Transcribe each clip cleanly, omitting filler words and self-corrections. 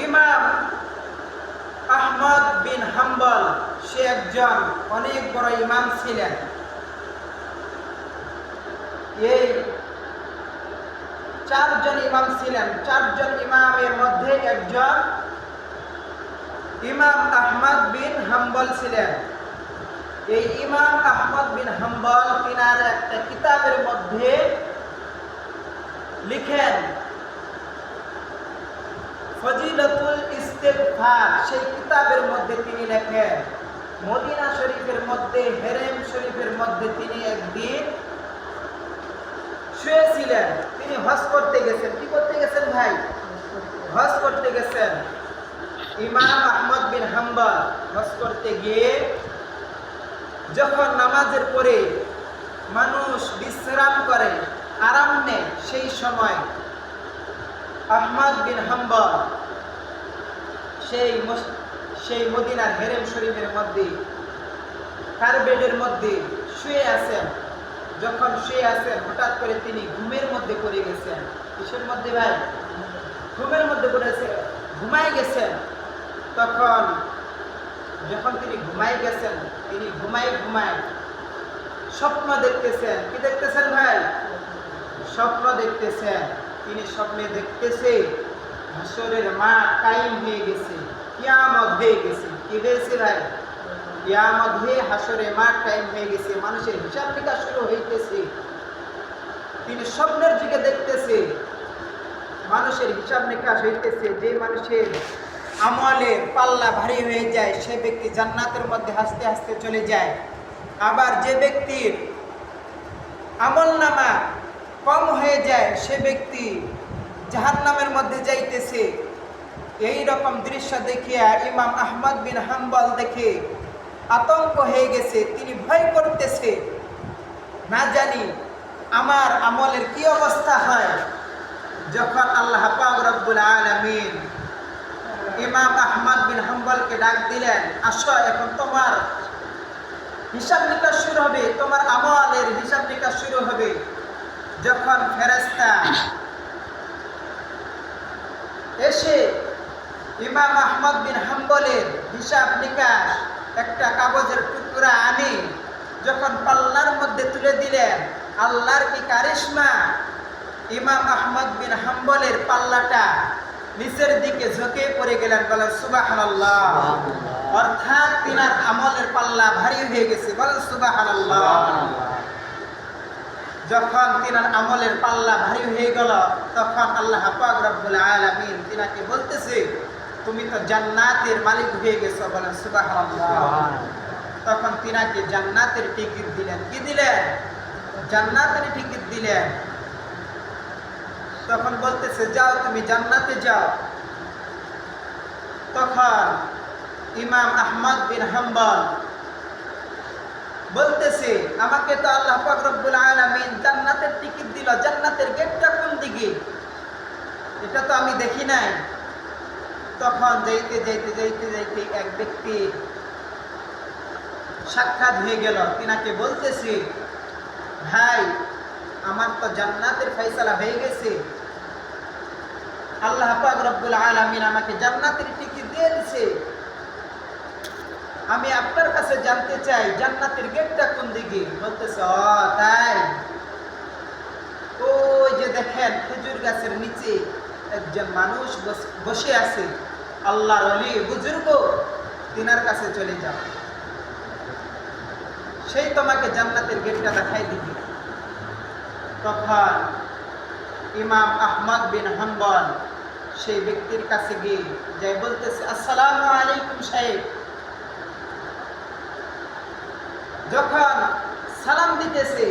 ইমাম আহমদ বিন হাম্বল সে একজন অনেক বড় ইমাম ছিলেন। এই চারজন ইমাম ছিলেন। চারজন ইমামের মধ্যে একজন ইমাম আহমদ বিন হাম্বল ছিলেন। এই ইমাম আহমদ বিন হাম্বল তিনার একটা কিতাবের মধ্যে লিখেন ফজিলতুল ইস্তিগফার। সেই কিতাবের মধ্যে তিনি লেখেন মদিনা শরীফের মধ্যে হেরেম শরীফের মধ্যে তিনি একদিন শুয়েছিলেন। তিনি হজ করতে গেছেন। কি করতে গেছেন ভাই? হজ করতে গেছেন। ইমাম আহমদ বিন হাম্বল হজ করতে গিয়ে যখন নামাজের পরে মানুষ বিশ্রাম করে, আরাম নেয়, সেই সময় আহমদ বিন হাম্বল সেই মদিনার হেরেম শরীফের মধ্যে কার্পেটের মধ্যে শুয়ে আছেন। যখন শুয়ে আছেন হঠাৎ করে তিনি ঘুমের মধ্যে পড়ে গেছেন। কিসের মধ্যে ভাই? ঘুমের মধ্যে পড়েছে, ঘুমাই গেছেন। তখন যখন তিনি ঘুমাই গেছেন, তিনি ঘুমাই স্বপ্ন দেখতেছেন। কি দেখতেছেন ভাই? স্বপ্ন দেখতেছেন। তিনি স্বপ্নে দেখতেছে হাসরের মাঠ কায়েম হয়ে গেছে, কিয়ামত হয়ে গেছে। কি হয়েছে ভাই? কিয়ামত হয়ে হাসরে মাঠ কায়েম হয়ে গেছে, মানুষের হিসাব নিকাশ শুরু হইতেছে। তিনি স্বপ্নের দিকে দেখতেছে মানুষের হিসাব নিকাশ হইতেছে। যে মানুষের আমলের পাল্লা ভারী হয়ে যায় সে ব্যক্তি জান্নাতের মধ্যে হাসতে হাসতে চলে যায়। আবার যে ব্যক্তির আমলনামা কম হয়ে যায় সে ব্যক্তি জাহান্নামের মধ্যে যাইতেছে। এই রকম দৃশ্য দেখিয়া ইমাম আহমদ বিন হাম্বল দেখে আতঙ্ক হয়ে গেছে। তিনি ভয় করতেছে, না জানি আমার আমলের কি অবস্থা হয়। যখন আল্লাহ পাক রব্বুল আলামিন ইমাম আহমদ বিন হাম্বলকে ডাক দিলেন, আসো এখন তোমার হিসাব নিকাশ শুরু হবে, তোমার আমলের হিসাব নিকাশ শুরু হবে। যখন ফেরেশতা এসে ইমাম আহমদ বিন হাম্বলের হিসাব নিকাশ একটা কাগজের টুকরা আনে যখন পাল্লার মধ্যে তুলে দিলেন, আল্লাহর কি কারিশমা! ইমাম আহমদ বিন হাম্বলের পাল্লাটা নিচের দিকে ঝুঁকে পড়ে গেলেন। বলেন সুবহানাল্লাহ। অর্থাৎ তিনার আমলের পাল্লা ভারী হয়ে গেছে। বলেন সুবহানাল্লাহ। যখন তিনার আমলের পাল্লা ভারী হয়ে গেল তখন আল্লাহ পাক রব্বুল আলামিন তিনাকে বলতেছে, তুমি তো জান্নাতের মালিক হয়ে গেছো। বলেন সুবহানাল্লাহ। তখন তিনাকে জান্নাতের টিকিট দিলেন। কি দিলেন? জান্নাতের টিকিট দিলেন। তখন বলতেছে, যাও তুমি জান্নাতে যাও। তখন ইমাম আহমদ বিন হাম্বল বলতেছে, আমাকে তো আল্লাহ পাক রব্বুল আলামিন জান্নাতের টিকিট দিল, জান্নাতের গেটটা কোন দিকে এটা তো আমি দেখি নাই। তখন যাইতে যাইতে যাইতে যাইতে এক ব্যক্তি সাক্ষাৎ হয়ে গেল। তিনাকে বলতেছে, ভাই আমার তো জান্নাতের ফয়সালা হয়ে গেছে, আল্লাহ পাক রব্বুল আলামিন আমাকে জান্নাতের টিকিট দিয়ে দিয়েছে। আমি আপনার কাছে জানতে চাই জান্নাতের গেটটা কোন দিকে। বলতেছে, ও তাই? ওই যে দেখেন খেজুর গাছের নিচে একজন মানুষ বসে আছে, আল্লাহর ওলি বুজুর্গ, তিনার কাছে চলে যাও, সেই তোমাকে জান্নাতের গেটটা দেখাই দিবে। তখন ইমাম আহমদ বিন হাম্বল সেই ব্যক্তির কাছে গিয়ে যাই বলতেছে, আসসালামু আলাইকুম সাহেব। যখন সালাম দিতেছে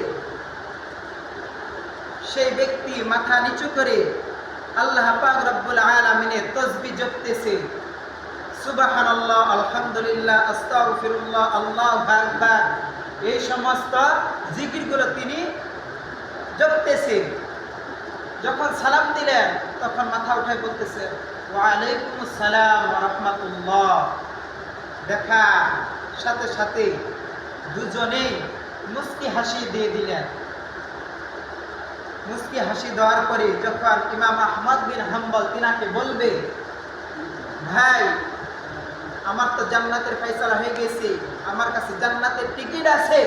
সেই ব্যক্তি মাথা নিচু করে আল্লাহ পাক রব্বুল আলামিনের তাসবিহ জপতেছে, সুবহানাল্লাহ, আলহামদুলিল্লাহ, আস্তাগফিরুল্লাহ, আল্লাহু আকবার, এই সমস্ত জিকিরগুলো তিনি জপতেছে। যখন সালাম দিলেন তখন মাথা উঠায় বলতেছে, ওয়া আলাইকুম আসসালাম ওয়া রাহমাতুল্লাহ। দেখা সাথে সাথে দুজনেই মুস্কি হাসি দিয়ে দিলেন। মুস্কি হাসি দেওয়ার পরে যখন ইমাম আহমদ বিন হাম্বল তিনাকে বলবে, ভাই আমার তো জান্নাতের ফয়সালা হয়ে গেছে, আমার কাছে জান্নাতের টিকিট আছে,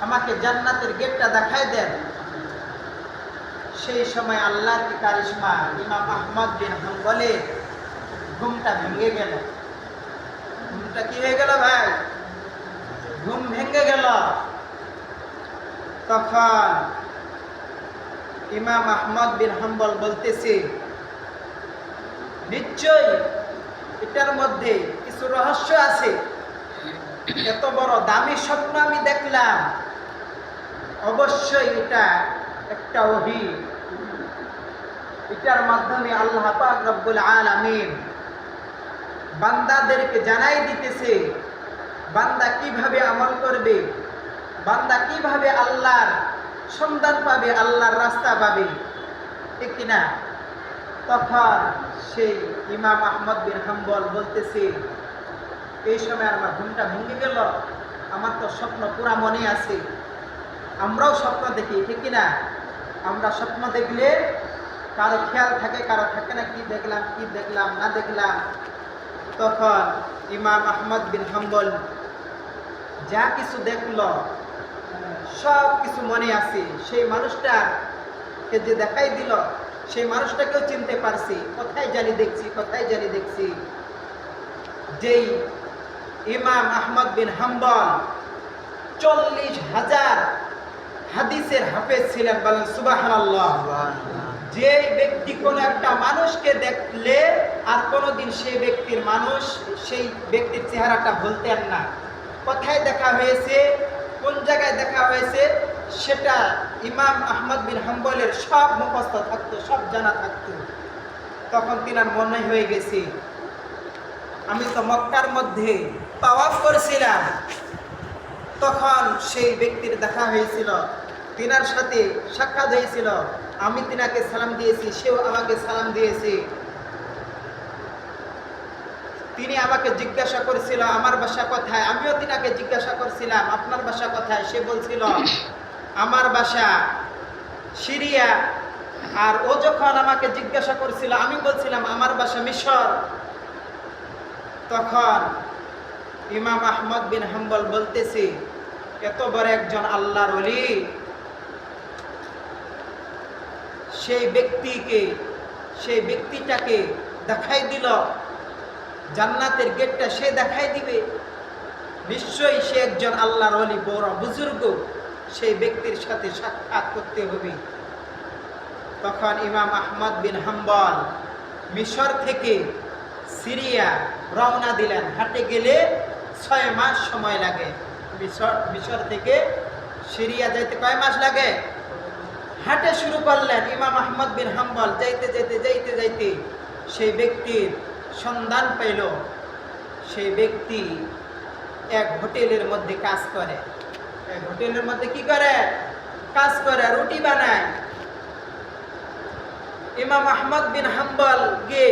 আমাকে জান্নাতের গেটটা দেখায় দেন। সেই সময় আল্লাহর কি কারিশমা, ইমাম আহমদ বিন হাম্বলের ঘুমটা ভেঙে গেল। ঘুমটা কি হয়ে গেল ভাই? ঘুম ভেঙে গেল। তখন ইমাম আহমদ বিন হাম্বল বলতেছে, নিশ্চয়ই এটার মধ্যে কিছু রহস্য আছে। এত বড় দামি স্বপ্ন আমি দেখলাম, অবশ্যই এটা একটা ওহী। এটার মাধ্যমে আল্লাহ পাক রব্বুল আলামিন বান্দাদেরকে জানাই দিতেছে বান্দা কিভাবে আমল করবে, বান্দা কিভাবে আল্লাহর সন্ধান পাবে, আল্লাহর রাস্তা পাবে, ঠিক কিনা? তখন সেই ইমাম আহমদ বিন হাম্বল বলতেছে, এই সময় আমার ঘুমটা ভেঙে গেল, আমার তো স্বপ্ন পুরা মনে আছে। আমরাও স্বপ্ন দেখি, ঠিক কিনা? আমরা স্বপ্ন দেখলে কারো খেয়াল থাকে, কারো থাকে না, কি দেখলাম না দেখলাম। তখন ইমাম আহমদ বিন হাম্বল যা কিছু দেখল সব কিছু মনে আছে। সেই মানুষটাকে যে দেখাই দিল, সেই মানুষটাকেও চিনতে পারছি। কোথায় জানি দেখছি যেই ইমাম আহমদ বিন হাম্বল 40,000 হাদিসের হাফেজ ছিলেন, বলেন সুবহানাল্লাহ। যে ব্যক্তি কোনো একটা মানুষকে দেখলে আর কোনোদিন সেই ব্যক্তির চেহারাটা ভুলতেন না। কোথায় দেখা হয়েছে, কোন জায়গায় দেখা হয়েছে, সেটা ইমাম আহমদ বিন হাম্বলের সব মুখস্থ থাকতো, সব জানা থাকতো। তখন তিনার মনে হয়ে গেছে, আমি তো মক্কার মধ্যে তাওয়াফ করেছিলাম, তখন সেই ব্যক্তির দেখা হয়েছিল, তিনার সাথে সাক্ষাৎ হয়েছিল, আমি তিনাকে সালাম দিয়েছি, সেও আমাকে সালাম দিয়েছে। তিনি আমাকে জিজ্ঞাসা করেছিল আমার বাসা কোথায়, আমিও তিনাকে জিজ্ঞাসা করছিলাম আপনার বাসা কোথায়। সে বলছিল আমার বাসা সিরিয়া। আর ও যখন আমাকে জিজ্ঞাসা করছিল, আমি বলছিলাম আমার বাসা মিশর। তখন ইমাম আহমদ বিন হাম্বল বলতেছে, এত বড় একজন আল্লাহর ওলি, সেই ব্যক্তিটাকে দেখাই দিল, জান্নাতের গেটটা সে দেখাই দিবে, নিশ্চয়ই সে একজন আল্লাহর ওলি, বড় বুজুর্গ, সেই ব্যক্তির সাথে সাক্ষাৎ করতে হবে। তখন ইমাম আহমদ বিন হাম্বল মিশর থেকে সিরিয়া রওনা দিলেন। হাঁটে গেলে 6 মাস সময় লাগে। মিশর থেকে সিরিয়া যাইতে কয় মাস লাগে? হাঁটে শুরু করলেন ইমাম আহমদ বিন হাম্বল। যাইতে সেই ব্যক্তির সন্ধান পাইল। সেই ব্যক্তি এক হোটেলের মধ্যে কাজ করে। এক হোটেলের মধ্যে কি করে? কাজ করে, রুটি বানায়। ইমাম আহমদ বিন হাম্বল গিয়ে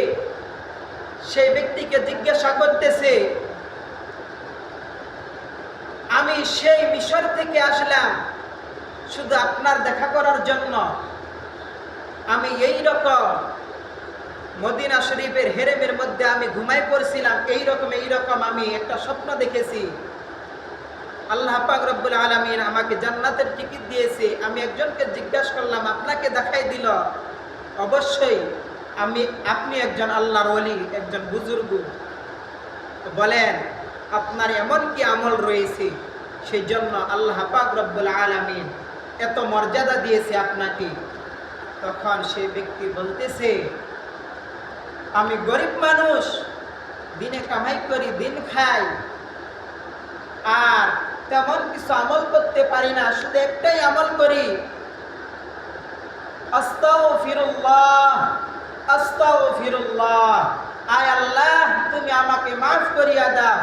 সেই ব্যক্তিকে জিজ্ঞাসা করতেছে, আমি সেই মিশর থেকে আসলাম শুধু আপনার দেখা করার জন্য। আমি এই রকম মদিনা শরীফের হেরেমের মধ্যে আমি ঘুমাই পড়ছিলাম, এই রকম আমি একটা স্বপ্ন দেখেছি। আল্লাহ পাক রব্বুল আলামিন আমাকে জান্নাতের টিকিট দিয়েছে। আমি একজনকে জিজ্ঞাসা করলাম, আপনাকে দেখাই দিল, অবশ্যই আপনি একজন আল্লাহর ওলি, একজন বুজুর্গ। বলেন আপনার এমন কি আমল রয়েছে সেই জন্য আল্লাহ পাক রব্বুল আলামিন এত মর্যাদা দিয়েছে আপনাকে? তখন সেই ব্যক্তি বলতেছে, আমি গরিব মানুষ, দিনে কামাই করি, দিন খাই, আর তেমন কিছু আমল করতে পারি না, শুধু একটাই আমল করি, আস্তাগফিরুল্লাহ আস্তাগফিরুল্লাহ। আয় আল্লাহ তুমি আমাকে মাফ করিয়া দাও,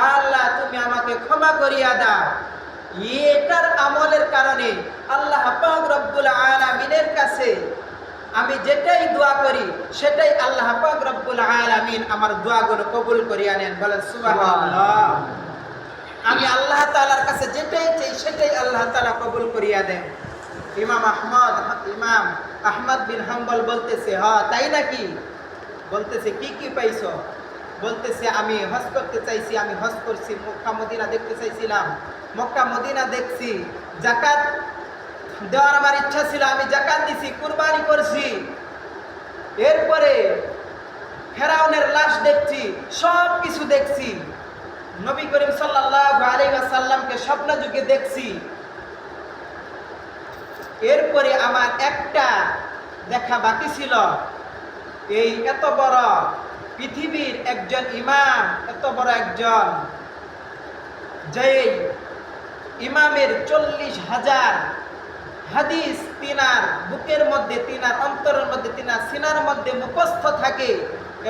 আল্লাহ তুমি আমাকে ক্ষমা করিয়া দাও। এটার আমলের কারণে আল্লাহ পাক রব্বুল আলামিনের কাছে আমি যেটাই দোয়া করি সেটাই আল্লাহ পাক রব্বুল আলামিন আমার দোয়াগুলো কবুল করিয়া নেন। বলেন সুবহানাল্লাহ। আমি আল্লাহ তাআলার কাছে যেটাই চাই সেটাই আল্লাহ তাআলা কবুল করিয়া দেন। ইমাম আহমদ বিন হাম্বল বলতেছে, হ্যাঁ তাই নাকি? বলতেছে কি কি পাইছো? বলতেছে আমি হজ করতে চাইছি, আমি হজ করছি, মক্কা মদিনা দেখতে চাইছিলাম, মক্কা মদিনা দেখছি, যাকাত দেওয়ার আমার ইচ্ছা ছিল, আমি যাকাত দিছি, কুরবানি করছি, এরপরে ফেরাউনের লাশ দেখছি, সব কিছু দেখছি, নবী করিম সাল্লাল্লাহু আলাইহি ওয়াসাল্লামকে স্বপ্ন যুগে দেখছি, এরপরে আমার একটা দেখা বাকি ছিল, এই এত বড় পৃথিবীর একজন ইমাম, এত বড় একজন, যে ইমামের 40,000 হাদিস তিনার বুকের মধ্যে, তিনার অন্তরের মধ্যে, তিনার সিনার মধ্যে মুখস্থ থাকে,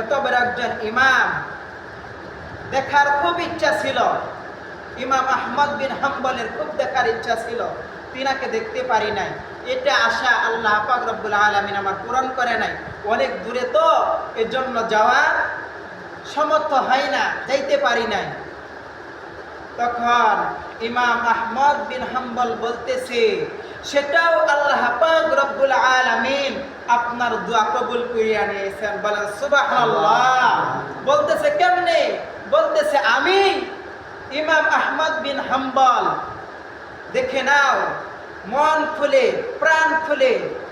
এত বড় একজন ইমাম দেখার খুব ইচ্ছা ছিল। ইমাম আহমদ বিন হাম্বলের খুব দেখার ইচ্ছা ছিল, তিনাকে দেখতে পারি নাই। এটা আশা আল্লাহ পাক রব্বুল আলামিন আমার পূরণ করে নাই। অনেক দূরে তো, এজন্য যাওয়ার সমর্থ হয় না, যাইতে পারি নাই। তখন ইমাম আহমদ বিন হাম্বল বলতেছে, সেটাও আল্লাহ পাক রব্বুল আলামিন আপনার দোয়া কবুল করিয়া নিয়েছেন। বলেন সুবহানাল্লাহ। বলতেছে কেমনে? বলতেছে আমি ইমাম আহমদ বিন হাম্বল, দেখে নাও, মন খুলে প্রাণ খুলে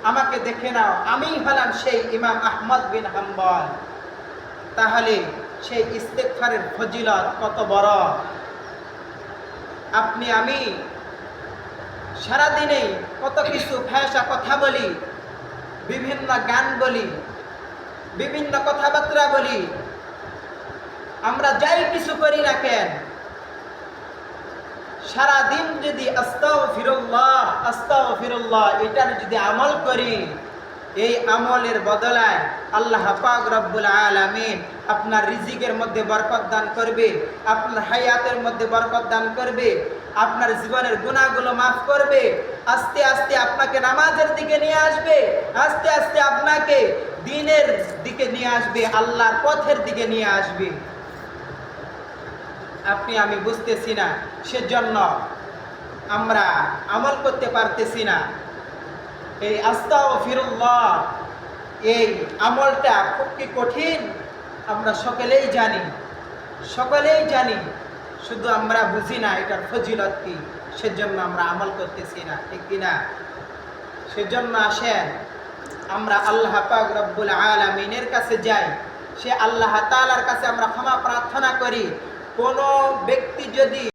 আমাকে দেখে নাও, আমি হলাম সেই ইমাম আহমদ বিন হাম্বল। তাহলে সেই ইস্তেগফারের ফজিলত কত বড়! আপনি আমি সারাদিনে কত কিছু ভাষা কথা বলি, বিভিন্ন গান বলি, বিভিন্ন কথাবার্তা বলি, আমরা যাই কিছু করি না কেন, সারাদিন যদি আস্তাগফিরুল্লাহ আস্তাগফিরুল্লাহ এটার যদি আমল করি, এই আমলের বদলায় আল্লাহ পাক রব্বুল আলামিন আপনার রিজিকের মধ্যে বরকত দান করবে, আপনার হায়াতের মধ্যে বরকত দান করবে, আপনার জীবনের গুনাহগুলো মাফ করবে, আস্তে আস্তে আপনাকে নামাজের দিকে নিয়ে আসবে, আস্তে আস্তে আপনাকে দ্বীনের দিকে নিয়ে আসবে, আল্লাহর পথের দিকে নিয়ে আসবে। আপনি আমি বুঝতেছি না, সেজন্য আমরা আমল করতে পারতেছি না। এই আস্তাগফিরুল্লাহ, এই আমলটা খুব কি কঠিন আমরা সকলেই জানি, সকলেই জানি, শুধু আমরা বুঝি না এটার ফজিলত কি, সেজন্য আমরা আমল করতেছি না, ঠিক কিনা? সেজন্য আসেন আমরা আল্লাহ পাক রব্বুল আলামিনের কাছে যাই, সে আল্লাহ তাআলার কাছে আমরা ক্ষমা প্রার্থনা করি। কোনো ব্যক্তি যদি